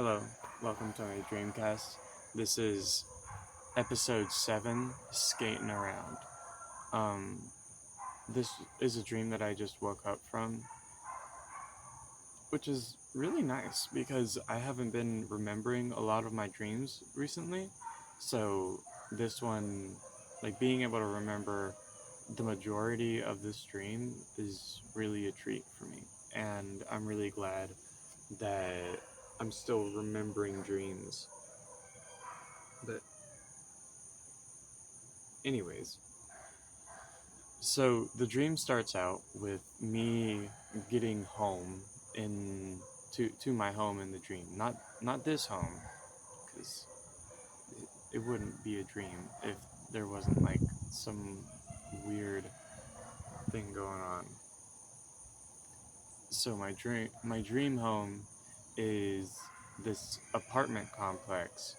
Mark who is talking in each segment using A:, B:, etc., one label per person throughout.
A: Hello, welcome to my Dreamcast. This is episode 7, Skatin' Around. Um, this is a dream that I just woke up from, which is really nice because I haven't been remembering a lot of my dreams recently. So, this one, like being able to remember the majority of this dream is really a treat for me. And I'm really glad that I'm still remembering dreams. But anyways, so the dream starts out with me getting home in to my home in the dream. Not this home, because it wouldn't be a dream if there wasn't like some weird thing going on. So my dream home is this apartment complex,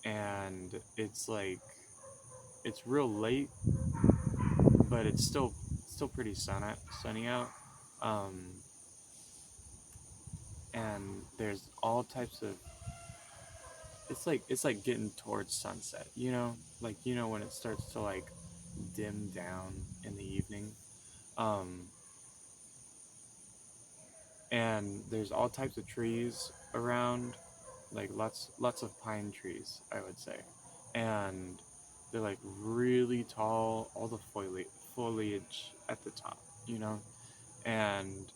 A: and it's real late, but it's still pretty sunny out. Um, and there's all types of it's like getting towards sunset, like when it starts to like dim down in the evening. Um, and there's all types of trees around, like lots of pine trees, I would say, and they're like really tall, all the foliage at the top, and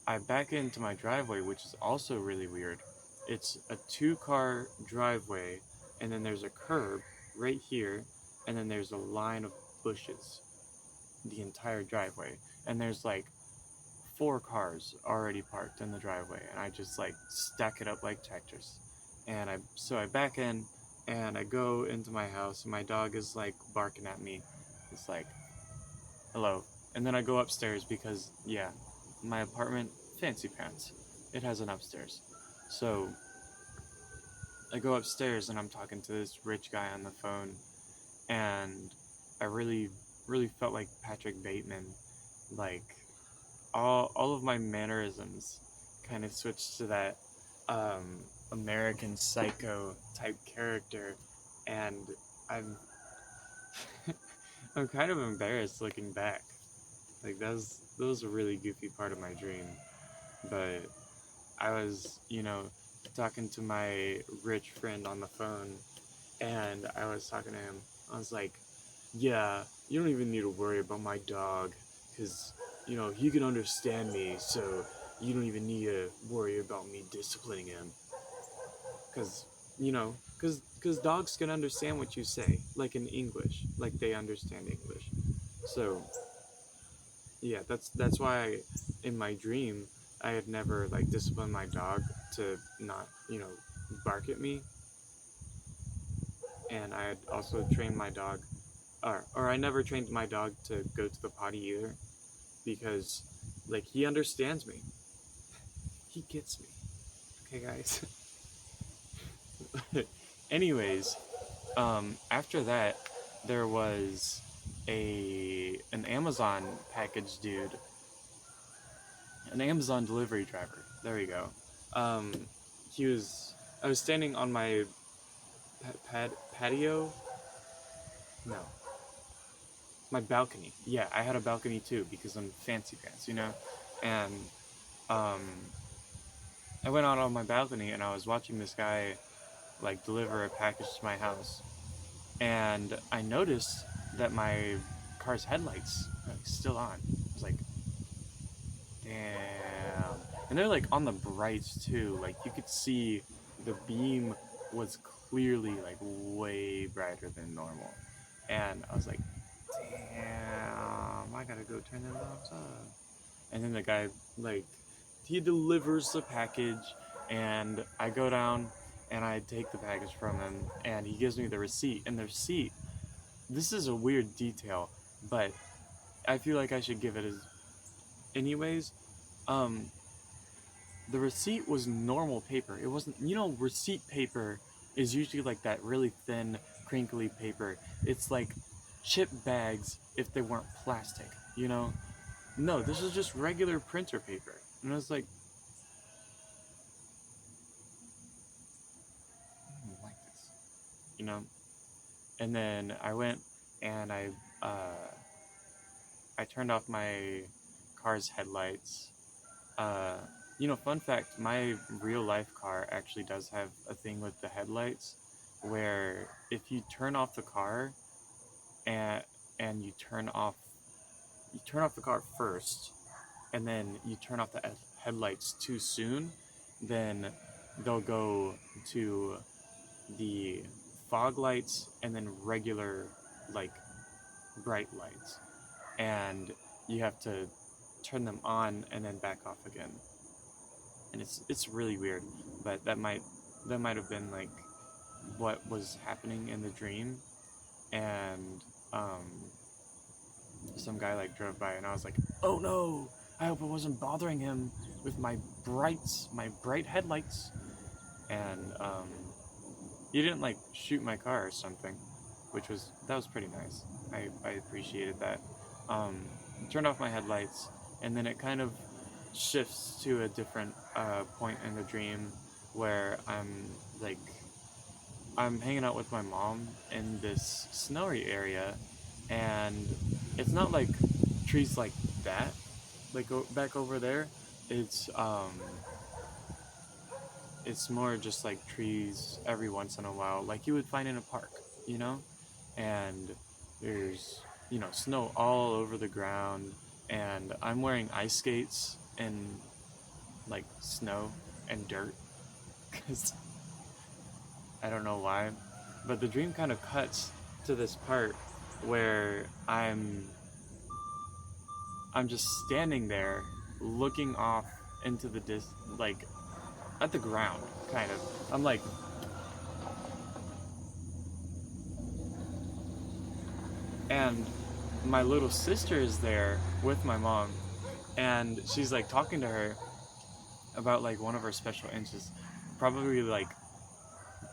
A: I back into my driveway, which is also really weird. It's a two-car driveway, and then there's a curb right here, and then there's a line of bushes the entire driveway, and there's like four cars already parked in the driveway, and I just like stack it up like Tetris. And I back in, and I go into my house, and my dog is like barking at me. It's like, hello. And then I go upstairs because, yeah, my apartment, fancy pants. It has an upstairs. So I go upstairs and I'm talking to this rich guy on the phone, and I really felt like Patrick Bateman. Like, all of my mannerisms kind of switched to that American Psycho type character, and I'm I'm kind of embarrassed looking back. Like that was a really goofy part of my dream, but I was, talking to my rich friend on the phone, and I was talking to him. I was like, yeah, you don't even need to worry about my dog, because, he can understand me, so you don't even need to worry about me disciplining him. Because, because dogs can understand what you say, like in English, like they understand English. So, yeah, that's why in my dream I had never like disciplined my dog to not bark at me, and I had also trained my dog, or I never trained my dog to go to the potty either, because like he understands me, he gets me. Okay, guys. Anyways, after that there was an Amazon package dude, an Amazon delivery driver. There we go. Um, I was standing on my patio. No, my balcony. Yeah, I had a balcony too because I'm fancy pants. And um, I went out on my balcony and I was watching this guy like deliver a package to my house, and I noticed that my car's headlights are like, still on. I was like, damn. And they're like on the brights too. Like you could see the beam was clearly like way brighter than normal. And I was like, damn, I gotta go turn them lights on. And then the guy, like, he delivers the package, and I go down and I take the package from him, and he gives me the receipt. And the receipt, this is a weird detail, but I feel like I should give it as anyways. Um, the receipt was normal paper. It wasn't, receipt paper is usually like that really thin, crinkly paper. It's like chip bags if they weren't plastic. No, this was just regular printer paper. And I was like, And then I went and uh, I turned off my car's headlights. Uh, Fun fact, my real life car actually does have a thing with the headlights where if you turn off the car and you turn off the car first and then you turn off the headlights too soon, then they'll go to the fog lights and then regular like bright lights, and you have to turn them on and then back off again. And it's really weird, but that might have been like what was happening in the dream. And um some guy like drove by and I was like, oh no, I hope I wasn't bothering him with my bright headlights. And he didn't like shoot my car or something, that was pretty nice. I appreciated that. um Turned off my headlights, and then it kind of shifts to a different point in the dream where I'm hanging out with my mom in this snowy area, and it's not like trees like that, like back over there. It's it's more just like trees every once in a while, like you would find in a park, you know. And there's snow all over the ground, and I'm wearing ice skates and like snow and dirt because I don't know why, but the dream kind of cuts to this part where I'm just standing there looking off into the like at the ground, kind of. I'm like, and my little sister is there with my mom, and she's like talking to her about like one of her special interests, probably like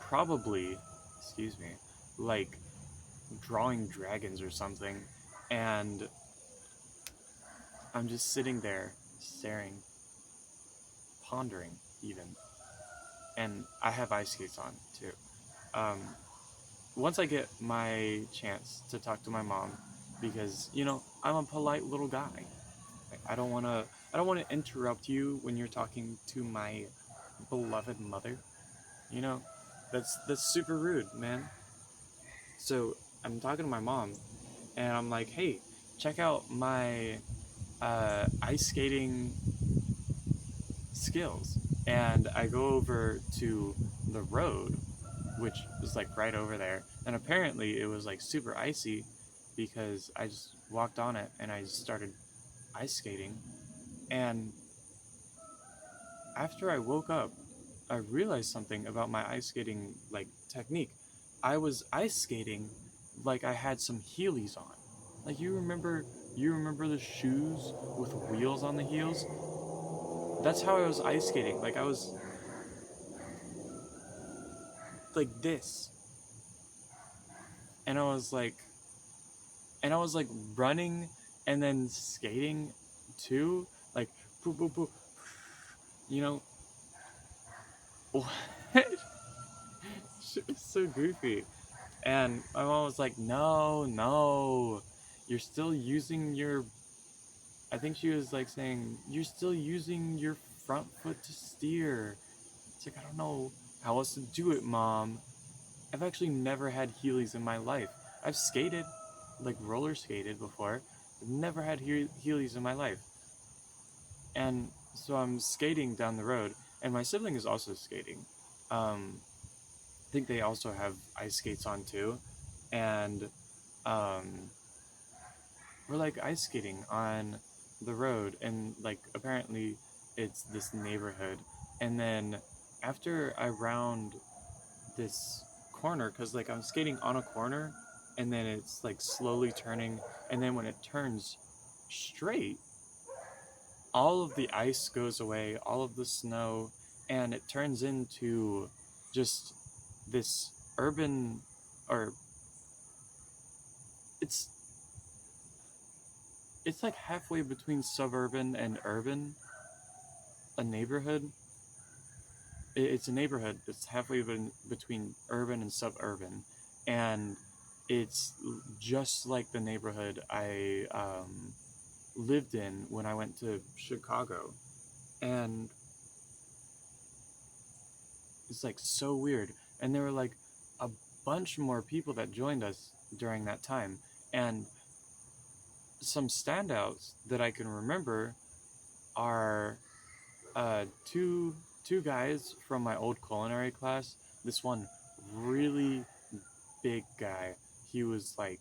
A: probably excuse me, like drawing dragons or something. And I'm just sitting there staring, pondering even. And I have ice skates on too. um, Once I get my chance to talk to my mom, because I'm a polite little guy. Like, I don't want to interrupt you when you're talking to my beloved mother. You know, that's super rude, man. So I'm talking to my mom, and I'm like, hey, check out my ice skating skills. And I go over to the road, which was like right over there. And apparently it was like super icy because I just walked on it and I just started ice skating. And after I woke up, I realized something about my ice skating like technique. I was ice skating like I had some Heelys on. Like you remember the shoes with wheels on the heels? That's how I was ice skating. Like I was like this. And I was like running and then skating too, like boop boop boop. You know what? Shit was so goofy. And my mom was like, no, no, you're still using your, I think she was like saying, you're still using your front foot to steer. It's like, I don't know how else to do it, Mom. I've actually never had Heelys in my life. I've skated, like roller skated before, but never had Heelys in my life. And so I'm skating down the road, and my sibling is also skating. I think they also have ice skates on too. And um, we're like ice skating on the road, and like apparently it's this neighborhood. And then after I round this corner, because like I'm skating on a corner, and then it's like slowly turning, and then when it turns straight, all of the ice goes away, all of the snow, and it turns into just this urban, or it's it's like halfway between suburban and urban, a neighborhood. It's a neighborhood that's halfway between urban and suburban, and it's just like the neighborhood I lived in when I went to Chicago, and it's like so weird. And there were like a bunch more people that joined us during that time, and some standouts that I can remember are two guys from my old culinary class. This one really big guy. He was like,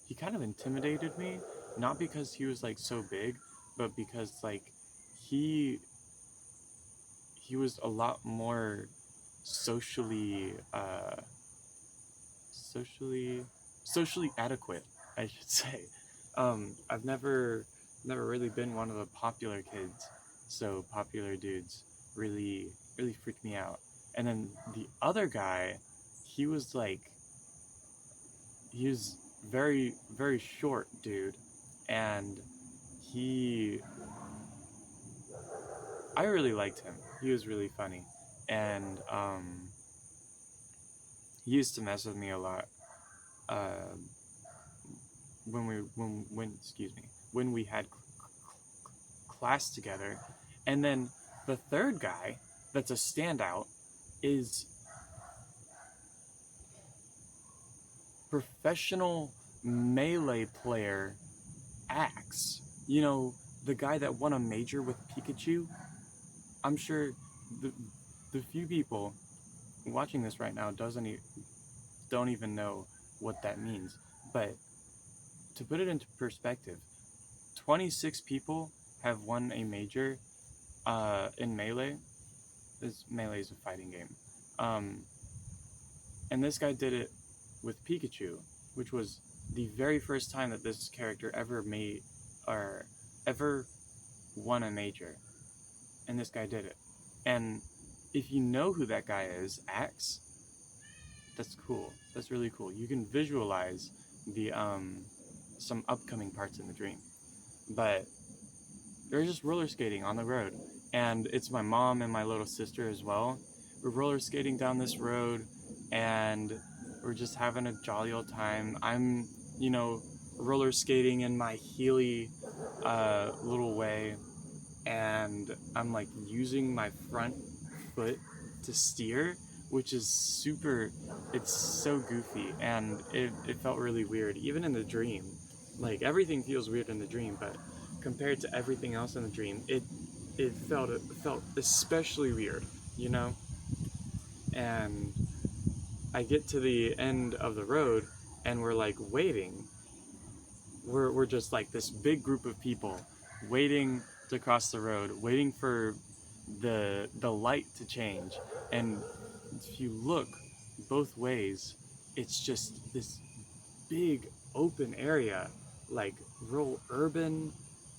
A: he kind of intimidated me, not because he was like so big, but because like he he was a lot more socially socially socially adequate, I should say. I've never really been one of the popular kids, so popular dudes really freaked me out. And then the other guy, he was like, he was very short dude, and he I really liked him. He was really funny, and he used to mess with me a lot. Uh, when excuse me, when we had class together. And then the third guy that's a standout is professional melee player Axe. You know, the guy that won a major with Pikachu. I'm sure the the few people watching this right now don't even know what that means. But to put it into perspective, 26 people have won a major in Melee. Melee is a fighting game. Um, and this guy did it with Pikachu, which was the very first time that this character ever made or ever won a major. And this guy did it. And if you know who that guy is, Axe, that's cool. That's really cool. You can visualize the some upcoming parts in the dream. But they're just roller skating on the road, and it's my mom and my little sister as well. We're roller skating down this road, and we're just having a jolly old time. I'm, roller skating in my heely little way, and I'm like using my front foot to steer, which is it's so goofy, and it felt really weird, even in the dream. Like, everything feels weird in the dream, but compared to everything else in the dream, it felt especially weird, you know? And I get to the end of the road, and we're like waiting. We're just like this big group of people waiting to cross the road, waiting for the light to change. And if you look both ways, it's just this big open area, like real urban,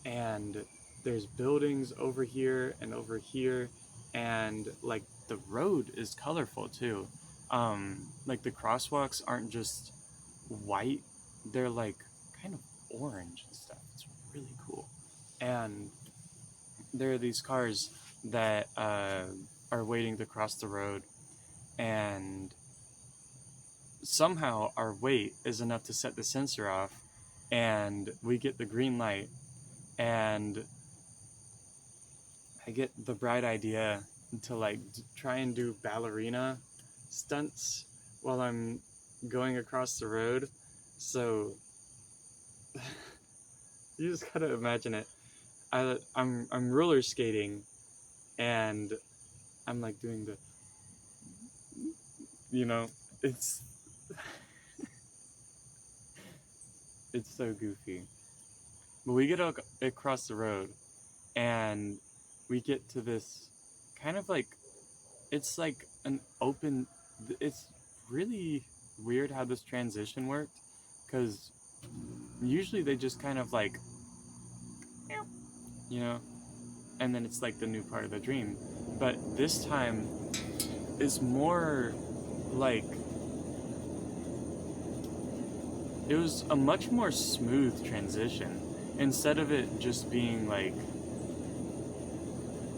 A: and there's buildings over here and over here, and like the road is colorful too. Like the crosswalks aren't just white, they're like kind of orange and stuff. It's really cool. And there are these cars that are waiting to cross the road, and somehow our wait is enough to set the sensor off, and we get the green light, and I get the bright idea to like try and do ballerina stunts while I'm going across the road. So you just gotta imagine it. I'm roller skating, and I'm like doing the, it's it's so goofy. But we get across the road, and we get to this kind of like, it's like an open, it's really weird how this transition worked, because usually they just kind of like, and then it's like the new part of the dream. But this time is more like, it was a much more smooth transition. Instead of it just being like,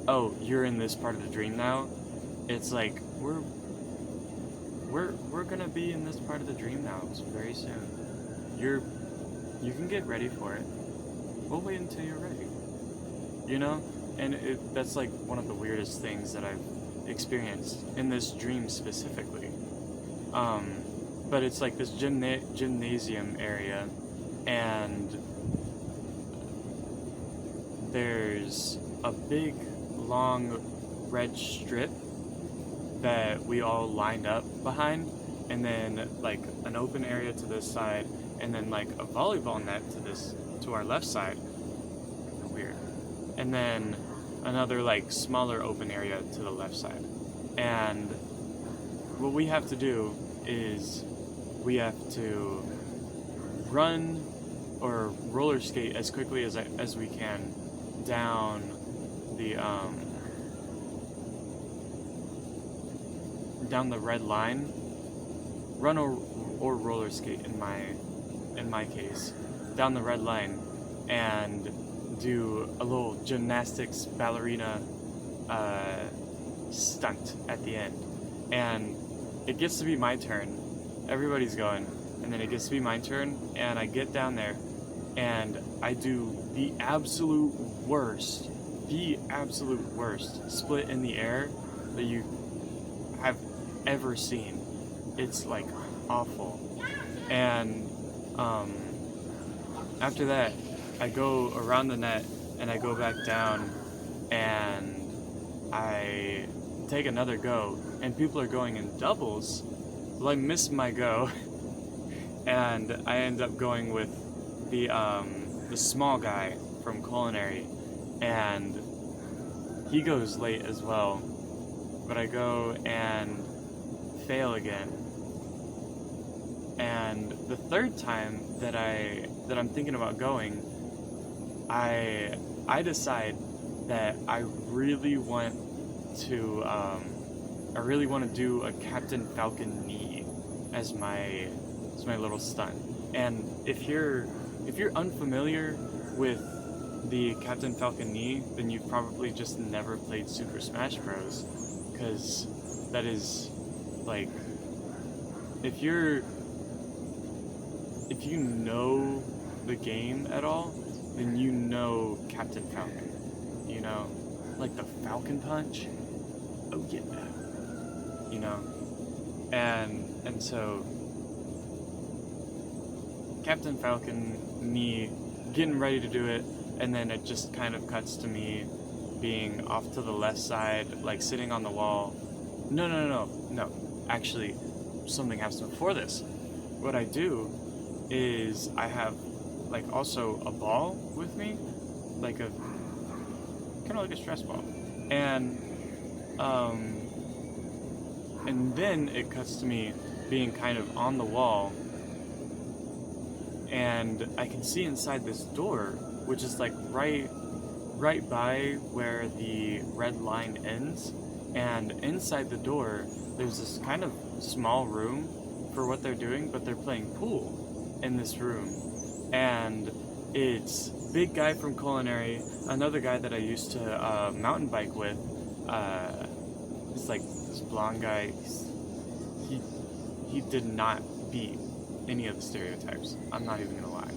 A: oh, you're in this part of the dream now, it's like, we're gonna be in this part of the dream now very soon. You can get ready for it. We'll wait until you're ready. You know, and that's like one of the weirdest things that I've experienced in this dream specifically. But it's like this gymnasium area, and there's a big long red strip that we all lined up behind, and then like an open area to this side, and then like a volleyball net to our left side. Weird. And then another like smaller open area to the left side. And what we have to do is we have to run or roller skate as quickly as we can down the red line. Run or roller skate in my case, down the red line, and do a little gymnastics ballerina stunt at the end. And it gets to be my turn. Everybody's going, and then it gets to be my turn, and I get down there, and I do the absolute worst split in the air that you have ever seen. It's like awful. And after that, I go around the net, and I go back down, and I take another go, and people are going in doubles. Well, I miss my go, and I end up going with the small guy from culinary, and he goes late as well. But I go and fail again. And the third time that I'm thinking about going, I decide that I really want to do a Captain Falcon knee as my little stunt. And if you're unfamiliar with the Captain Falcon knee, then you've probably just never played Super Smash Bros. Because that is like, if you know the game at all, then you know Captain Falcon. You know, like the Falcon Punch. Oh yeah. You know, and so Captain Falcon, me getting ready to do it, and then it just kind of cuts to me being off to the left side, like sitting on the wall. No. Actually, something happens before this. What I do is I have like also a ball with me, like a kind of like a stress ball, and then it cuts to me being kind of on the wall, and I can see inside this door, which is like right by where the red line ends, and inside the door there's this kind of small room for what they're doing, but they're playing pool in this room, and it's big guy from culinary, another guy that I used to mountain bike with, it's like this blonde guy. He did not beat any of the stereotypes. I'm not even gonna lie.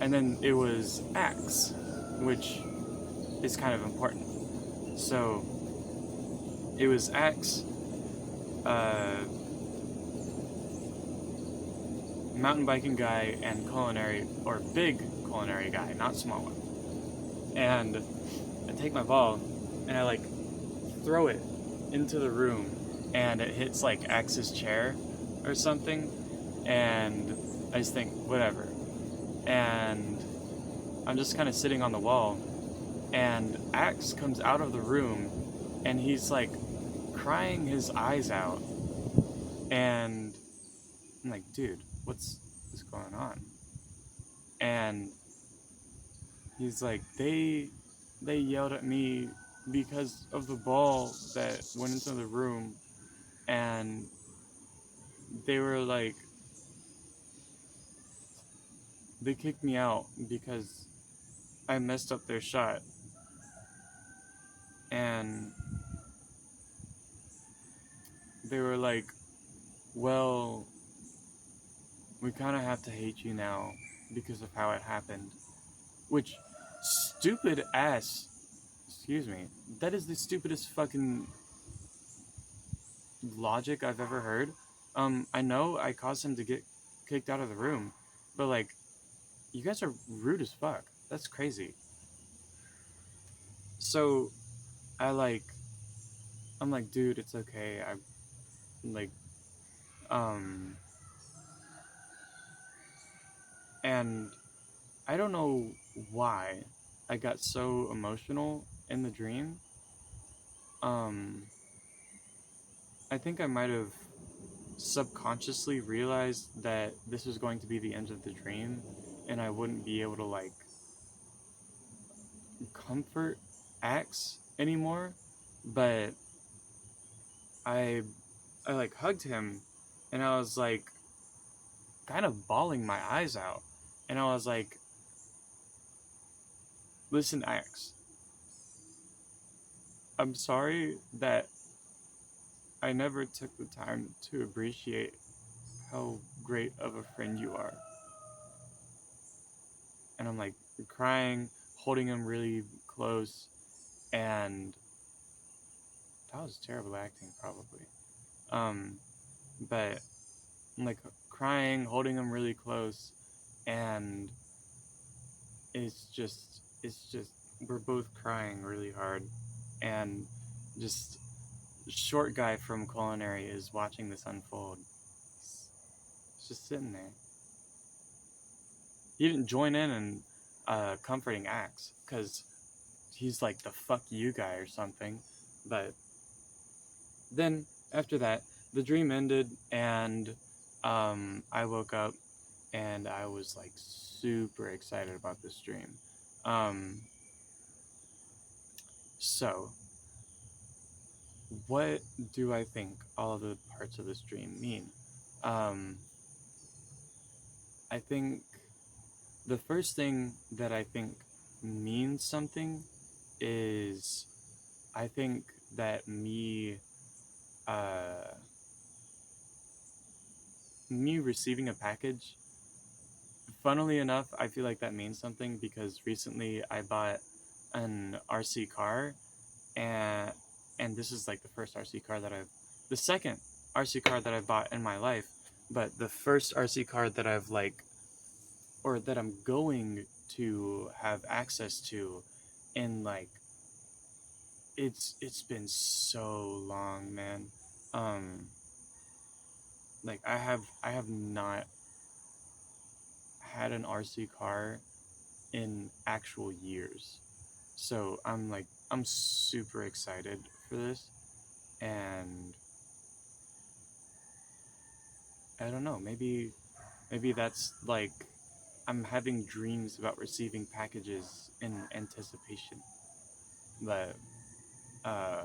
A: And then it was Axe, which is kind of important. So it was Axe, mountain biking guy, and culinary, or big culinary guy, not small one. And I take my ball and I like throw it into the room, and it hits like Axe's chair or something, and I just think whatever, and I'm just kind of sitting on the wall, and Axe comes out of the room, and he's like crying his eyes out, and I'm like, dude, what's going on? And he's like, they yelled at me because of the ball that went into the room, and they were like, they kicked me out because I messed up their shot. And they were like, well, we kind of have to hate you now because of how it happened. Which, stupid ass, excuse me, that is the stupidest fucking logic I've ever heard. I know I caused him to get kicked out of the room, but like, you guys are rude as fuck. That's crazy. So, I like, I'm like, dude, it's okay. I like, um, and I don't know why I got so emotional in the dream. Um, I think I might have subconsciously realized that this was going to be the end of the dream and I wouldn't be able to like comfort Axe anymore. But I I like hugged him and I was like kind of bawling my eyes out. And I was like, listen, Axe, I'm sorry that I never took the time to appreciate how great of a friend you are. And I'm like crying, holding him really close, and that was terrible acting, probably. Um, but I'm like crying, holding him really close, and it's just we're both crying really hard, and just short guy from culinary is watching this unfold. He's just sitting there. He didn't join in and comforting Axe because he's like the fuck you guy or something. But then after that, the dream ended, and I woke up, and I was like super excited about this dream. Um, so, what do I think all of the parts of this dream mean? Um, I think the first thing that I think means something is I think that uh, me receiving a package. Funnily enough, I feel like that means something because recently I bought an RC car, and this is like the first RC car that the second RC car that I've bought in my life, but the first RC car that I've like, or that I'm going to have access to, in like it's been so long, man. Um, like I have not had an RC car in actual years. So I'm super excited for this, and I don't know, maybe that's like I'm having dreams about receiving packages in anticipation. But uh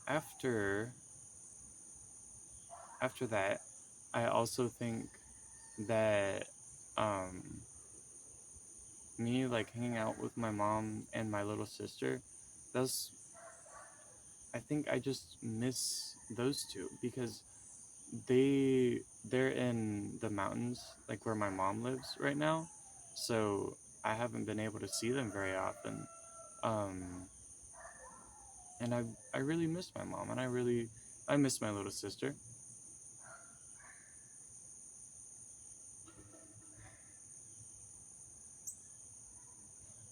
A: after after that, I also think that um me like hanging out with my mom and my little sister, that's I think I just miss those two because they're in the mountains, like where my mom lives right now. So I haven't been able to see them very often. Um, and I really miss my mom, and I miss my little sister.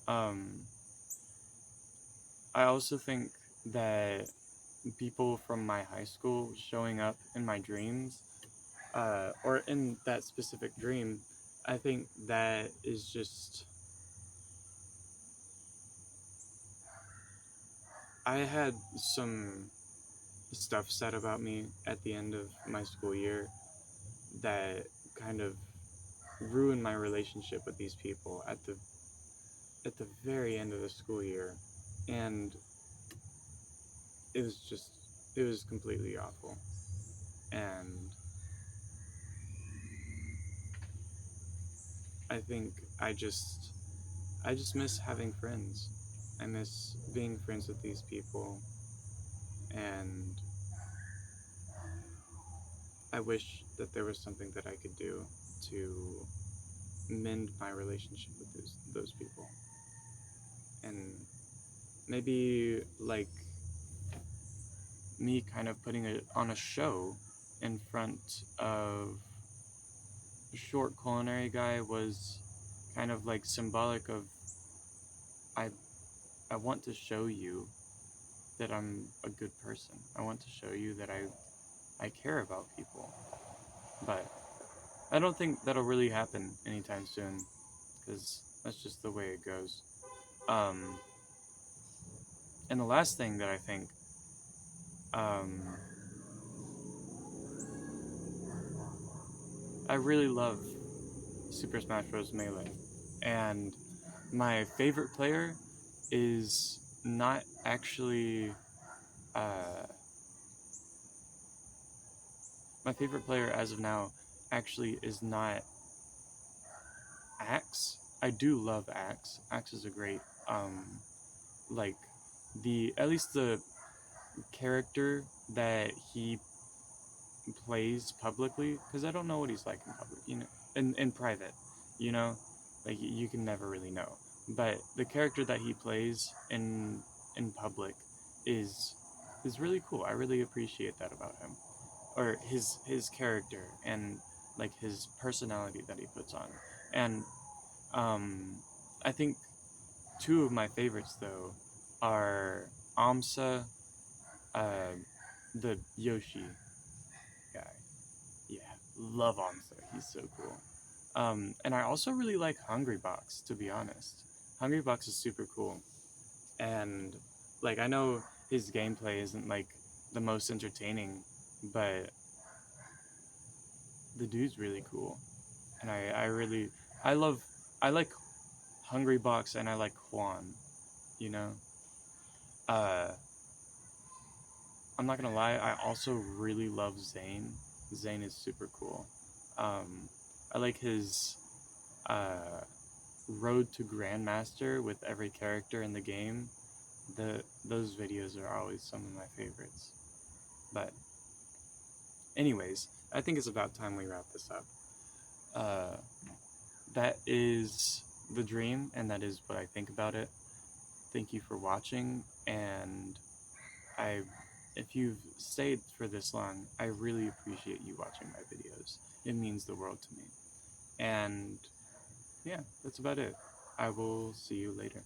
A: Um, I also think that people from my high school showing up in my dreams, or in that specific dream, I think that is just I had some stuff said about me at the end of my school year that kind of ruined my relationship with these people at the very end of the school year, and it was just it was completely awful. And I think I just miss having friends. I miss being friends with these people, and I wish that there was something that I could do to mend my relationship with those people. And maybe like me kind of putting it on a show in front of a short culinary guy was kind of like symbolic of I I want to show you that I'm a good person. I want to show you that I care about people. But I don't think that'll really happen anytime soon, because that's just the way it goes. Um, and the last thing that I think, um, I really love Super Smash Bros. Melee, and my favorite player is not actually. Uh, my favorite player as of now actually is not Axe. I do love Axe. Axe is a great, like at least the character that he plays publicly, because I don't know what he's like in public, in private, you know, like you can never really know. But the character that he plays in public is is really cool. I really appreciate that about him, or his character and like his personality that he puts on. And I think two of my favorites though are Amsa, uh, the Yoshi guy. Yeah, love Amsa. He's so cool. And I also really like Hungry Box, to be honest. Hungry Box is super cool. And like I know his gameplay isn't like the most entertaining, but the dude's really cool. And I really I love I like Hungry Box and I like Juan, you know? Uh I'm not gonna lie, I also really love Zane. Zane is super cool. I like his uh, road to Grandmaster with every character in the game. Those videos are always some of my favorites. But anyways, I think it's about time we wrap this up. Uh, that is the dream, and that is what I think about it. Thank you for watching, and I if you've stayed for this long, I really appreciate you watching my videos. It means the world to me. And yeah, that's about it. I will see you later.